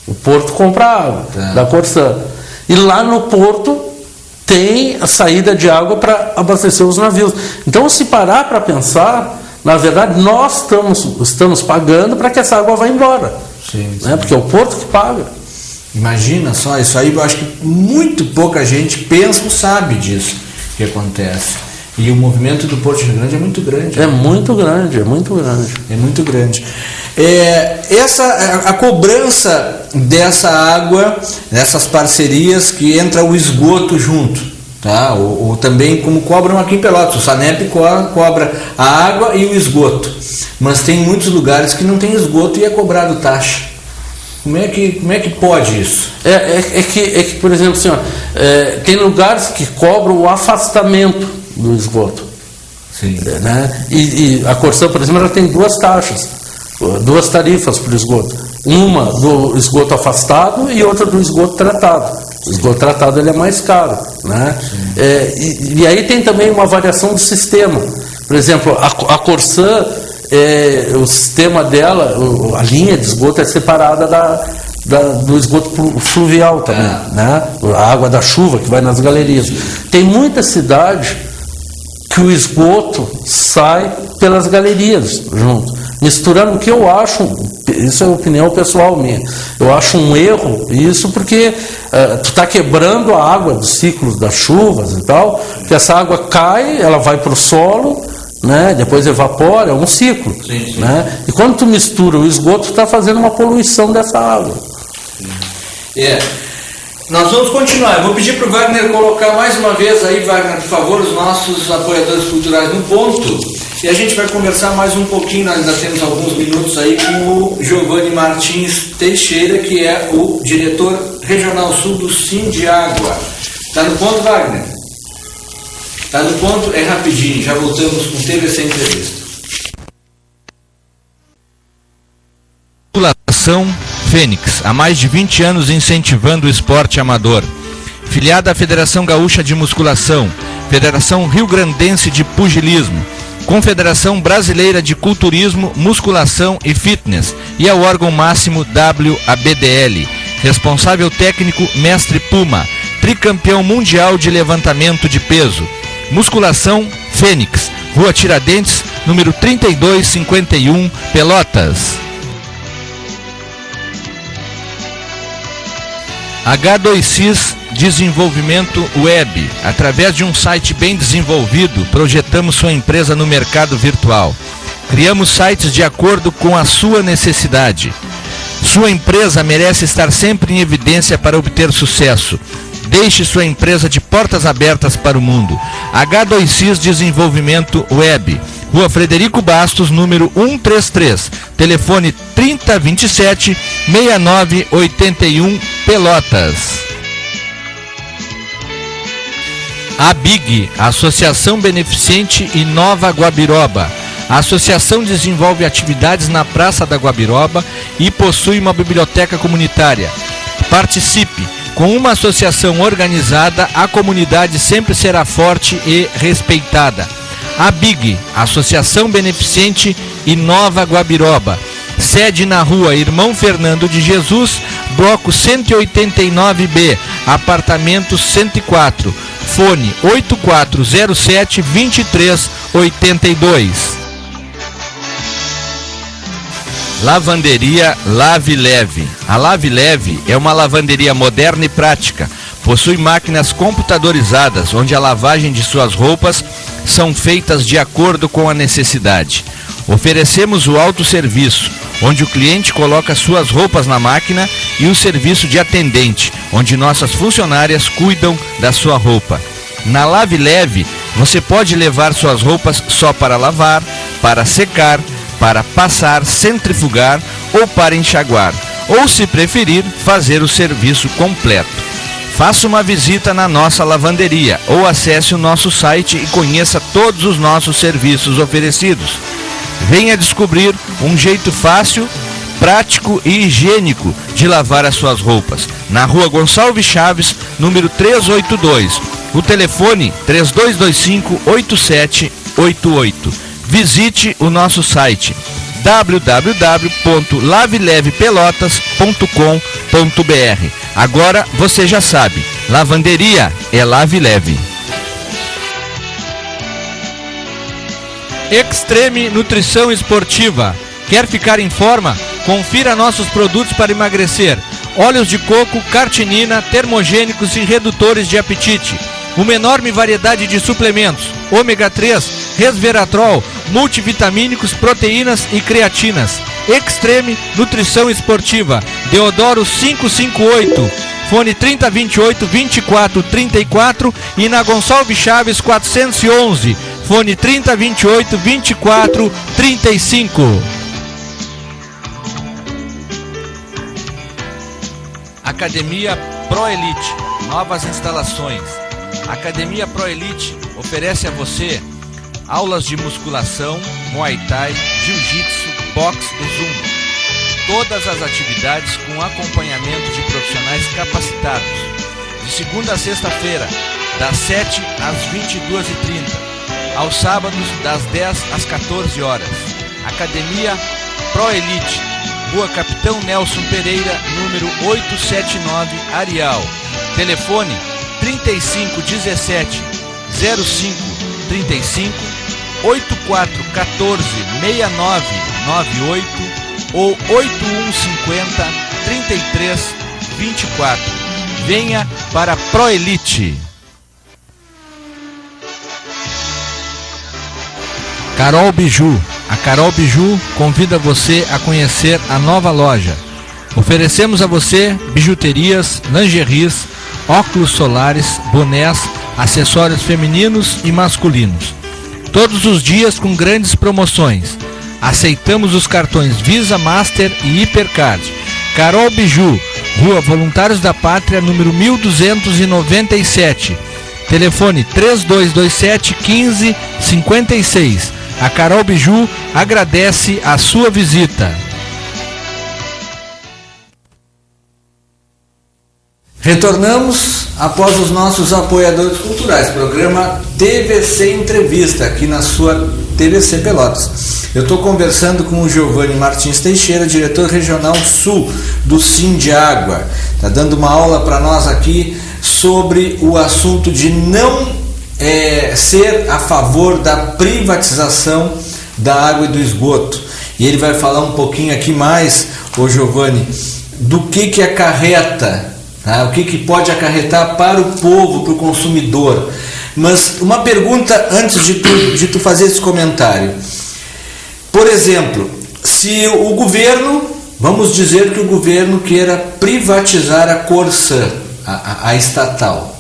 O porto compra água da Corsã. E lá no porto tem a saída de água para abastecer os navios. Então, se parar para pensar, na verdade, nós estamos pagando para que essa água vá embora. Sim. Né? Porque é o porto que paga. Imagina só, isso aí eu acho que muito pouca gente pensa ou sabe disso que acontece. E o movimento do Porto de Rio Grande é muito grande. É muito grande, é muito grande. É muito grande. A cobrança dessa água, dessas parcerias que entra o esgoto junto, tá? Ou também como cobram aqui em Pelotas, o Sanep cobra a água e o esgoto. Mas tem muitos lugares que não tem esgoto e é cobrado taxa. Como é que pode isso? É que, por exemplo, assim, tem lugares que cobram o afastamento do esgoto. Sim. Né? E a Corsã, por exemplo, ela tem duas taxas, duas tarifas para o esgoto. Uma do esgoto afastado e outra do esgoto tratado. O esgoto tratado ele é mais caro. Né? E aí tem também uma variação do sistema. Por exemplo, a Corsã, o sistema dela, a linha de esgoto é separada do esgoto fluvial também, né? A água da chuva que vai nas galerias. Tem muita cidade que o esgoto sai pelas galerias junto, misturando, o que eu acho, isso é opinião pessoal minha, eu acho um erro isso, porque tu está quebrando a água dos ciclos das chuvas e tal, que essa água cai, ela vai para o solo, né? Depois evapora, é um ciclo. Sim. Né? E quando tu mistura o esgoto, tu está fazendo uma poluição dessa água. Nós vamos continuar. Eu vou pedir para o Wagner colocar mais uma vez aí, Wagner, por favor, os nossos apoiadores culturais no ponto. E a gente vai conversar mais um pouquinho, nós ainda temos alguns minutos aí, com o Giovanni Martins Teixeira, que é o diretor regional sul do Sindiágua. Está no ponto, Wagner? Está no ponto, é rapidinho, já voltamos com TVC Entrevista. Musculação Fênix, há mais de 20 anos incentivando o esporte amador. Filiada à Federação Gaúcha de Musculação, Federação Rio Grandense de Pugilismo, Confederação Brasileira de Culturismo, Musculação e Fitness e ao órgão máximo WABDL. Responsável técnico Mestre Puma, tricampeão mundial de levantamento de peso. Musculação Fênix, Rua Tiradentes, número 3251, Pelotas. H2Cis Desenvolvimento Web. Através de um site bem desenvolvido, projetamos sua empresa no mercado virtual. Criamos sites de acordo com a sua necessidade. Sua empresa merece estar sempre em evidência para obter sucesso. Deixe sua empresa de portas abertas para o mundo. H2Cs Desenvolvimento Web. Rua Frederico Bastos, número 133. Telefone 3027-6981, Pelotas. A BIG, Associação Beneficente e Nova Guabiroba. A associação desenvolve atividades na Praça da Guabiroba e possui uma biblioteca comunitária. Participe! Com uma associação organizada, a comunidade sempre será forte e respeitada. A BIG, Associação Beneficente e Nova Guabiroba. Sede na Rua Irmão Fernando de Jesus, bloco 189B, apartamento 104. Fone 8407-2382. Lavanderia Lave Leve. A Lave Leve é uma lavanderia moderna e prática. Possui máquinas computadorizadas, onde a lavagem de suas roupas são feitas de acordo com a necessidade. Oferecemos o autosserviço, onde o cliente coloca suas roupas na máquina, e o serviço de atendente, onde nossas funcionárias cuidam da sua roupa. Na Lave Leve, você pode levar suas roupas só para lavar, para secar, para passar, centrifugar ou para enxaguar, ou, se preferir, fazer o serviço completo. Faça uma visita na nossa lavanderia ou acesse o nosso site e conheça todos os nossos serviços oferecidos. Venha descobrir um jeito fácil, prático e higiênico de lavar as suas roupas. Na Rua Gonçalves Chaves, número 382. O telefone 3225-8788. Visite o nosso site www.lavelevepelotas.com.br. Agora você já sabe, lavanderia é Lave Leve. Extreme Nutrição Esportiva. Quer ficar em forma? Confira nossos produtos para emagrecer: óleos de coco, cartinina, termogênicos e redutores de apetite. Uma enorme variedade de suplementos: ômega 3, resveratrol, multivitamínicos, proteínas e creatinas. Extreme Nutrição Esportiva, Deodoro 558, fone 3028-2434 e na Gonçalves Chaves 411, fone 3028-2435. Academia Pro Elite, novas instalações. A Academia Pro Elite oferece a você aulas de musculação, muay thai, jiu-jitsu, boxe e zumba. Todas as atividades com acompanhamento de profissionais capacitados. De segunda a sexta-feira, das 7 às 22h30. Aos sábados, das 10 às 14 horas. Academia Pro Elite, Rua Capitão Nelson Pereira, número 879, Areal. Telefone 3517-0535, 8414-6998 ou 8150-3324. Venha para a Pro Elite. Carol Biju. A Carol Biju convida você a conhecer a nova loja. Oferecemos a você bijuterias, lingeries, óculos solares, bonés, acessórios femininos e masculinos. Todos os dias com grandes promoções. Aceitamos os cartões Visa, Master e Hipercard. Carol Biju, Rua Voluntários da Pátria, número 1297. Telefone 3227-1556. A Carol Biju agradece a sua visita. Retornamos após os nossos apoiadores culturais, programa TVC Entrevista, aqui na sua TVC Pelotas. Eu estou conversando com o Giovanni Martins Teixeira, diretor regional sul do Sindiágua. Está dando uma aula para nós aqui sobre o assunto de não ser a favor da privatização da água e do esgoto. E ele vai falar um pouquinho aqui mais, ô Giovanni, do que acarreta. Tá? O que pode acarretar para o povo, para o consumidor. Mas uma pergunta antes de tu fazer esse comentário. Por exemplo, se o governo, vamos dizer que o governo queira privatizar a Corsã, a estatal,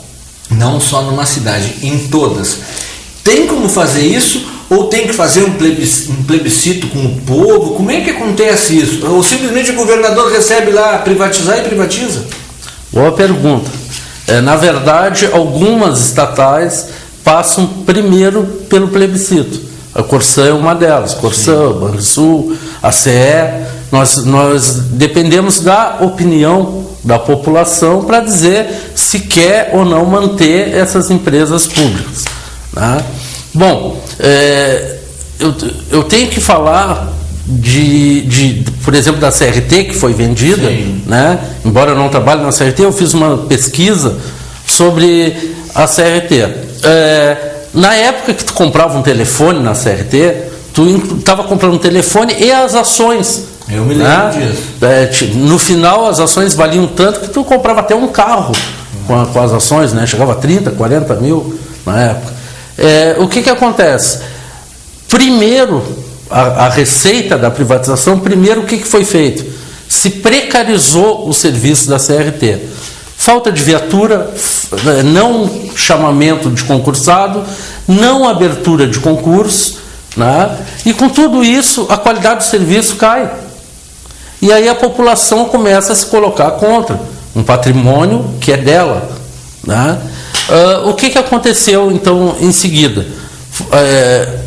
não só numa cidade, em todas, tem como fazer isso ou tem que fazer um plebiscito com o povo? Como é que acontece isso? Ou simplesmente o governador recebe lá privatizar e privatiza? Boa pergunta. Na verdade, algumas estatais passam primeiro pelo plebiscito. A Corsã é uma delas. Corsã, Banrisul, a CE. Nós dependemos da opinião da população para dizer se quer ou não manter essas empresas públicas, né? Bom, eu tenho que falar por exemplo, da CRT, que foi vendida, né? Embora eu não trabalhe na CRT, eu fiz uma pesquisa sobre a CRT. Na época que tu comprava um telefone na CRT, tu estava comprando um telefone e as ações. Eu me lembro disso. No final, as ações valiam tanto que tu comprava até um carro com as ações, né? Chegava a 30, 40 mil na época. O que acontece? Primeiro, a receita da privatização, primeiro o que foi feito? Se precarizou o serviço da CRT. Falta de viatura, não chamamento de concursado, não abertura de concurso, né? E com tudo isso, a qualidade do serviço cai. E aí a população começa a se colocar contra um patrimônio que é dela, né? O que aconteceu então em seguida?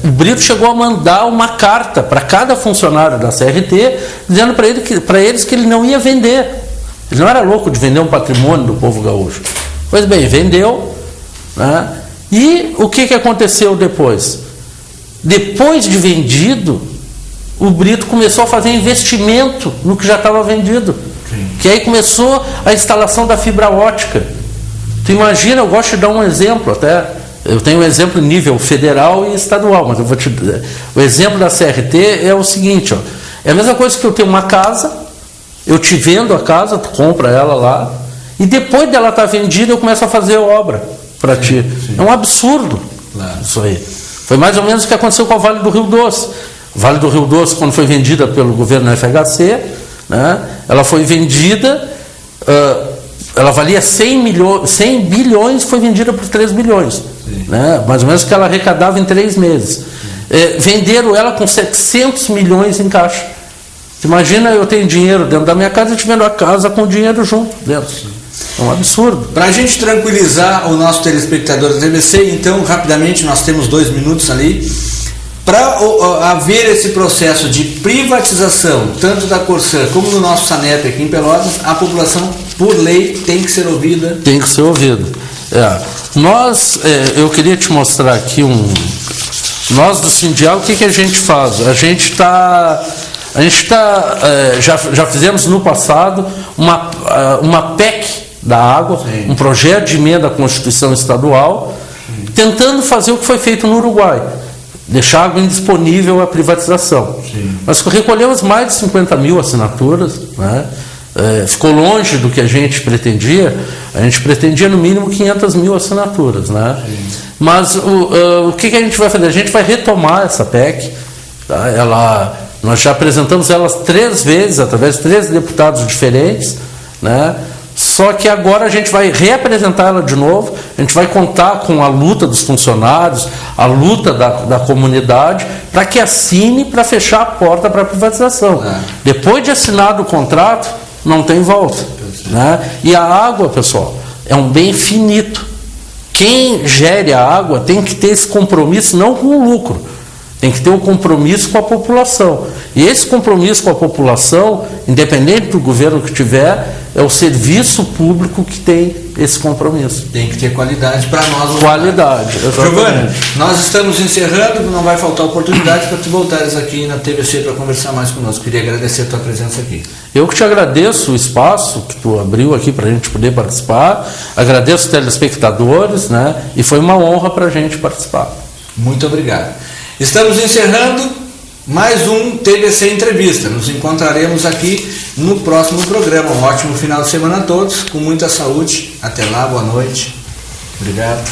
O Brito chegou a mandar uma carta para cada funcionário da CRT dizendo para eles que ele não ia vender. Ele não era louco de vender um patrimônio do povo gaúcho. Pois bem, vendeu, né? E o que aconteceu depois? Depois de vendido, o Brito começou a fazer investimento no que já estava vendido. Sim. Que aí começou a instalação da fibra ótica. Tu imagina, eu gosto de dar um exemplo até. Eu tenho um exemplo em nível federal e estadual, mas eu vou te dizer. O exemplo da CRT é o seguinte, ó. É a mesma coisa que eu tenho uma casa, eu te vendo a casa, tu compra ela lá, e depois dela estar vendida, eu começo a fazer obra para ti. Sim. É um absurdo, claro, isso aí. Foi mais ou menos o que aconteceu com a Vale do Rio Doce. O Vale do Rio Doce, quando foi vendida pelo governo FHC, né, ela foi vendida, ela valia 100 bilhões, foi vendida por 3 bilhões. Né, mais ou menos o que ela arrecadava em 3 meses. Venderam ela com 700 milhões em caixa. Imagina, eu tenho dinheiro dentro da minha casa e te vendo a casa com dinheiro junto dentro. É um absurdo. Para a gente tranquilizar o nosso telespectador da TVC, então, rapidamente, nós temos 2 minutos ali. Para haver esse processo de privatização, tanto da Corsã como do nosso Sanep aqui em Pelotas, a população, por lei, tem que ser ouvida. Tem que ser ouvida. Eu queria te mostrar aqui nós do Sindial, o que a gente faz? A gente já fizemos no passado uma PEC da água, sim, um projeto de emenda à Constituição Estadual, sim, tentando fazer o que foi feito no Uruguai, deixar a água indisponível à privatização. Sim. Nós recolhemos mais de 50 mil assinaturas, né? Ficou longe do que a gente pretendia no mínimo 500 mil assinaturas, né? Mas o que a gente vai fazer? A gente vai retomar essa PEC, tá? Nós já apresentamos elas 3 vezes, através de 3 deputados diferentes, né? Só que agora a gente vai reapresentar ela de novo, a gente vai contar com a luta dos funcionários, a luta da comunidade, para que assine para fechar a porta para a privatização. Depois de assinado o contrato, não tem volta, né? E a água, pessoal, é um bem finito. Quem gere a água tem que ter esse compromisso, não com o lucro, tem que ter um compromisso com a população. E esse compromisso com a população, independente do governo que tiver, é o serviço público que tem esse compromisso. Tem que ter qualidade para nós. Qualidade, Giovanni, nós estamos encerrando, não vai faltar oportunidade para tu voltares aqui na TVC para conversar mais conosco. Queria agradecer a tua presença aqui. Eu que te agradeço o espaço que tu abriu aqui para a gente poder participar, agradeço os telespectadores, né? E foi uma honra para a gente participar. Muito obrigado. Estamos encerrando mais um TVC Entrevista. Nos encontraremos aqui no próximo programa. Um ótimo final de semana a todos, com muita saúde. Até lá, boa noite. Obrigado.